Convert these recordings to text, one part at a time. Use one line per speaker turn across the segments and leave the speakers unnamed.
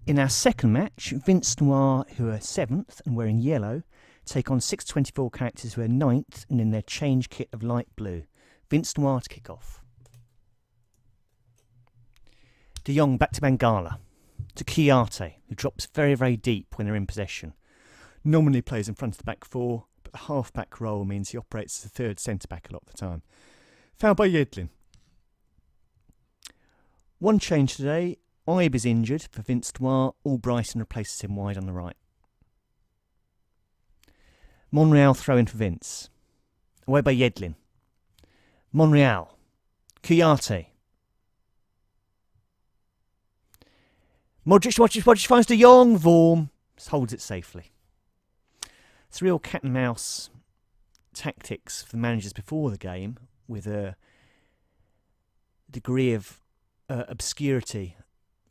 In our second match, VinceNoir, who are 7th and wearing yellow, take on 6to24characters, who are 9th and in their change kit of light blue. VinceNoir to kick off. De Jong back to Mangala. To Chiarte, who drops very, very deep when they're in possession. Nominally plays in front of the back four, but the half-back role means he operates as a third centre-back a lot of the time. Foul by Yedlin. One change today. Ibe is injured for VinceNoir. Albrighton replaces him wide on the right. Monreal throw in for Vince. Away by Yedlin. Monreal. Chiarte. Modric finds De Jong. Vorm holds it safely. It's real cat and mouse tactics for the managers before the game, with a degree of obscurity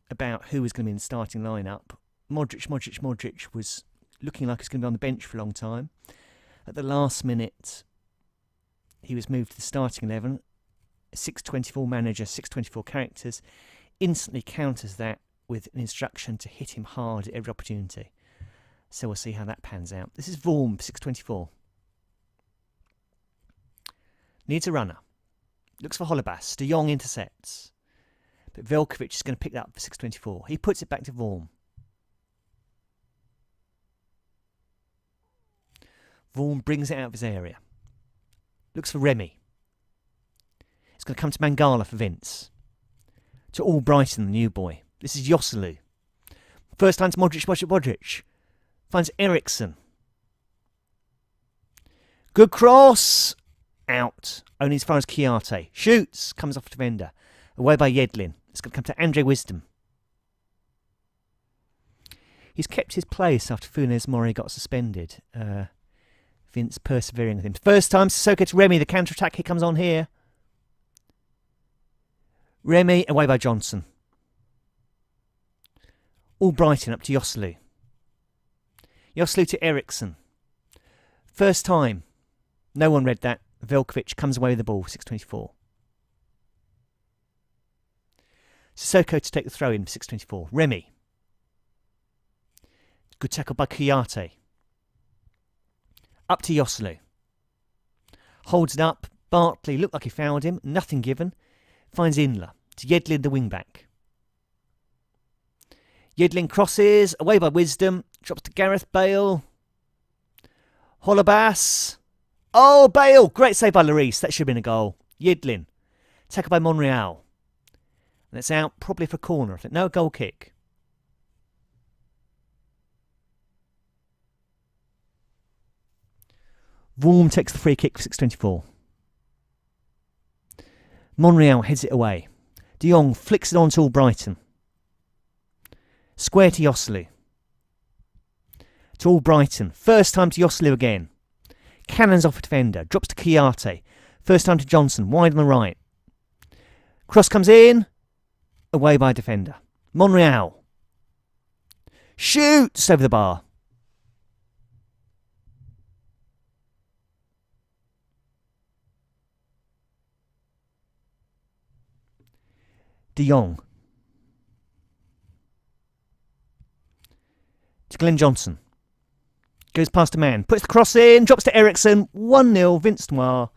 about who was going to be in the starting lineup. Modric was looking like he was going to be on the bench for a long time. At the last minute, he was moved to the starting 11. 6to24 manager, 6to24characters, instantly counters that with an instruction to hit him hard at every opportunity. So we'll see how that pans out. This is Vorm, 6to24. Needs a runner. Looks for Holebas. De Jong intercepts. But Velkovic is going to pick that up for 6to24. He puts it back to Vorm. Vorm brings it out of his area. Looks for Remy. It's going to come to Mangala for Vince. To Albrighton, the new boy. This is Joselu. First time to Modric. Finds Eriksson. Good cross. Out. Only as far as Chiarte. Shoots. Comes off defender. Away by Yedlin. It's going to come to Andre Wisdom. He's kept his place after Funes Mori got suspended. Vince persevering with him. First time, Sissoko to Remy. The counter-attack here comes on here. Remy away by Johnson. Albrighton up to Joselu. Joselu to Eriksson. First time. No one read that. Velkovic comes away with the ball. 6to24. Sissoko to take the throw in for 6to24. Remy. Good tackle by Chiarte. Up to Joselu. Holds it up. Bartley looked like he fouled him. Nothing given. Finds Inler. To Yedlin, the wing-back. Yedlin crosses. Away by Wisdom. Drops to Gareth Bale. Holebas. Oh, Bale. Great save by Lloris. That should have been a goal. Yedlin. Tackled by Monreal. And it's out probably for a corner. I think. No, goal kick. Vorm takes the free kick for 6to24. Monreal heads it away. De Jong flicks it on to Albrighton. Square to Joselu. To Albrighton. First time to Joselu again. Cannons off a defender. Drops to Chiarte. First time to Johnson. Wide on the right. Cross comes in. Away by a defender. Monreal. Shoots over the bar. De Jong. To Glenn Johnson. Goes past a man. Puts the cross in. Drops to Eriksson. 1-0. VinceNoir.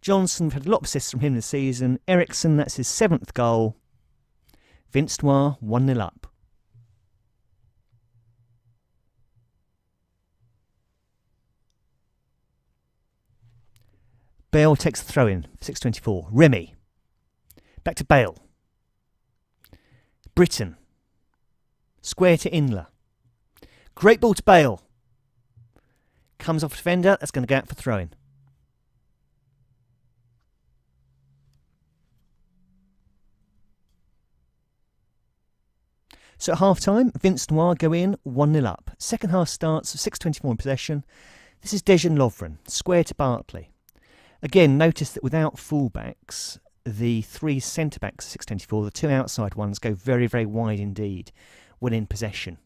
Johnson, we've had a lot of assists from him this season. Eriksson, that's his 7th goal. VinceNoir, 1-0 up. Bale takes the throw in. 6to24. Remy. Back to Bale. Britton. Square to Inler. Great ball to Bale. Comes off defender. That's going to go out for throw-in. So at half-time, VinceNoir go in 1-0 up. Second half starts, 6to24 in possession. This is Dejan Lovren. Square to Bartley. Again, notice that without fullbacks, the 3 centre-backs of 6to24, the 2 outside ones, go very, very wide indeed when in possession.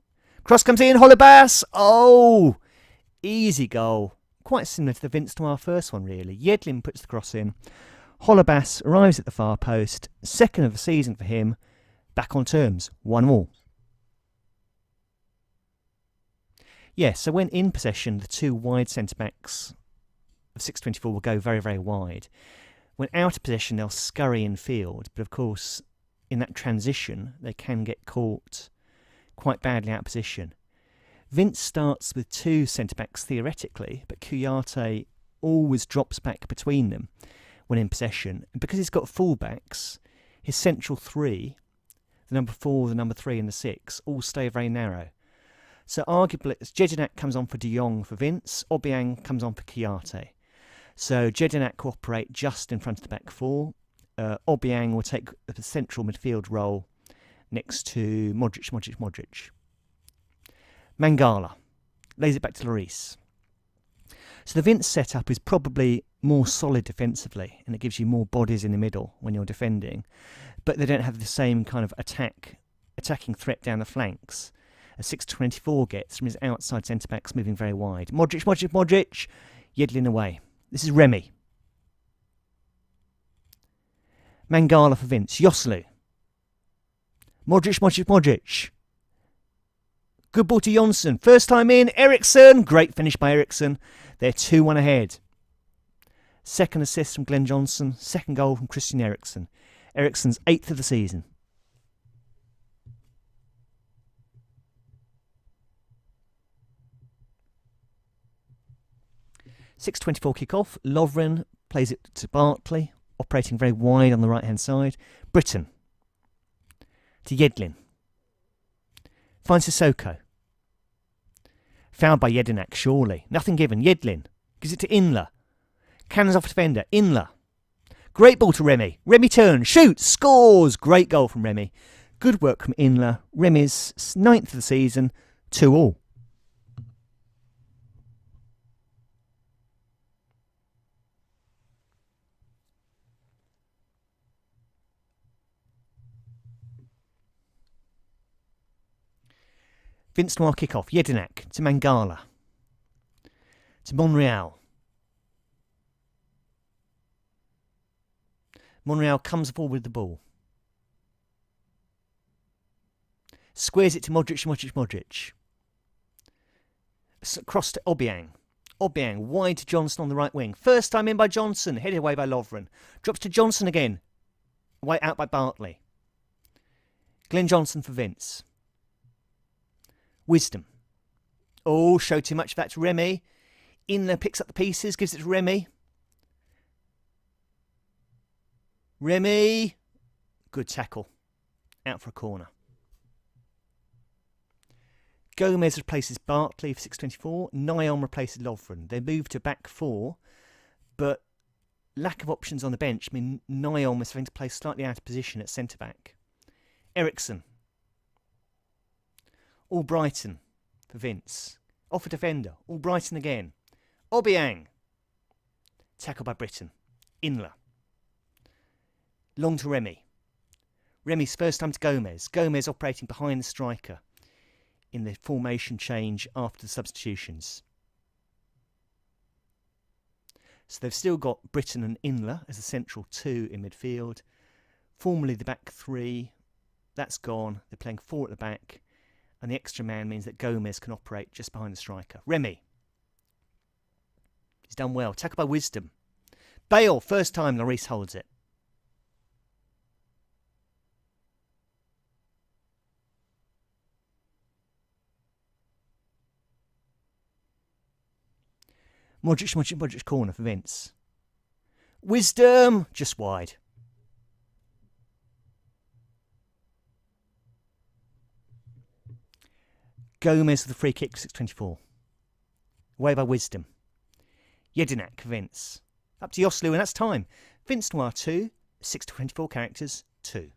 Cross comes in, Holebas! Oh! Easy goal. Quite similar to the VinceNoir first one, really. Yedlin puts the cross in. Holebas arrives at the far post. Second of the season for him. Back on terms. 1-1. Yeah, so when in possession, the two wide centre-backs of 6to24 will go very, very wide. When out of possession, they'll scurry in field, but of course, in that transition, they can get caught quite badly out of position. Vince starts with two centre-backs theoretically, but Kouyaté always drops back between them when in possession. And because he's got full-backs, his central three, the number 4, the number 3 and the 6, all stay very narrow. So arguably, Jedinak comes on for De Jong for Vince, Obiang comes on for Kouyaté. So Jedinak will operate just in front of the back four. Obiang will take the central midfield role next to Modric. Mangala lays it back to Lloris. So the Vince setup is probably more solid defensively, and it gives you more bodies in the middle when you're defending, but they don't have the same kind of attacking threat down the flanks as 6to24 gets from his outside centre-backs moving very wide. Modric, Yedlin away. This is Remy. Mangala for Vince. Joselu. Modric. Good ball to Jonsson. First time in. Eriksson. Great finish by Eriksson. They're 2-1 ahead. Second assist from Glenn Johnson. Second goal from Christian Eriksen. Eriksen's 8th of the season. (6:24) kick-off. Lovren plays it to Bartley, operating very wide on the right-hand side. Britton to Yedlin. Finds Sissoko. Fouled by Jedinak, surely. Nothing given. Yedlin gives it to Inler. Cannons off defender. Inler. Great ball to Remy. Remy turns, shoots, scores. Great goal from Remy. Good work from Inler. Remy's 9th of the season, 2-2. VinceNoir kick-off. Jedinak to Mangala. To Monreal. Monreal comes forward with the ball. Squares it to Modric. Cross to Obiang. Obiang wide to Johnson on the right wing. First time in by Johnson. Headed away by Lovren. Drops to Johnson again. Away out by Bartley. Glenn Johnson for Vince. Wisdom. Oh, showed too much of that to Remy. Inler picks up the pieces, gives it to Remy. Remy. Good tackle. Out for a corner. Gomez replaces Bartley for 6:24. Nyom replaces Lovren. They move to back four, but lack of options on the bench mean Nyom is having to play slightly out of position at centre-back. Eriksson. All Brighton for Vince. Off a defender. All Brighton again. Obiang. Tackled by Britton. Inler. Long to Remy. Remy's first time to Gomez. Gomez operating behind the striker in the formation change after the substitutions. So they've still got Britton and Inler as the central two in midfield. Formerly the back three. That's gone. They're playing four at the back. And the extra man means that Gomez can operate just behind the striker. Remy. He's done well. Tackled by Wisdom. Bale, first time Lloris holds it. Modric corner for Vince. Wisdom, just wide. Gomez with the free kick for 6:24. Away by Wisdom. Jedinak, Vince. Up to Joselu, and that's time. VinceNoir 2, 6to24 characters 2.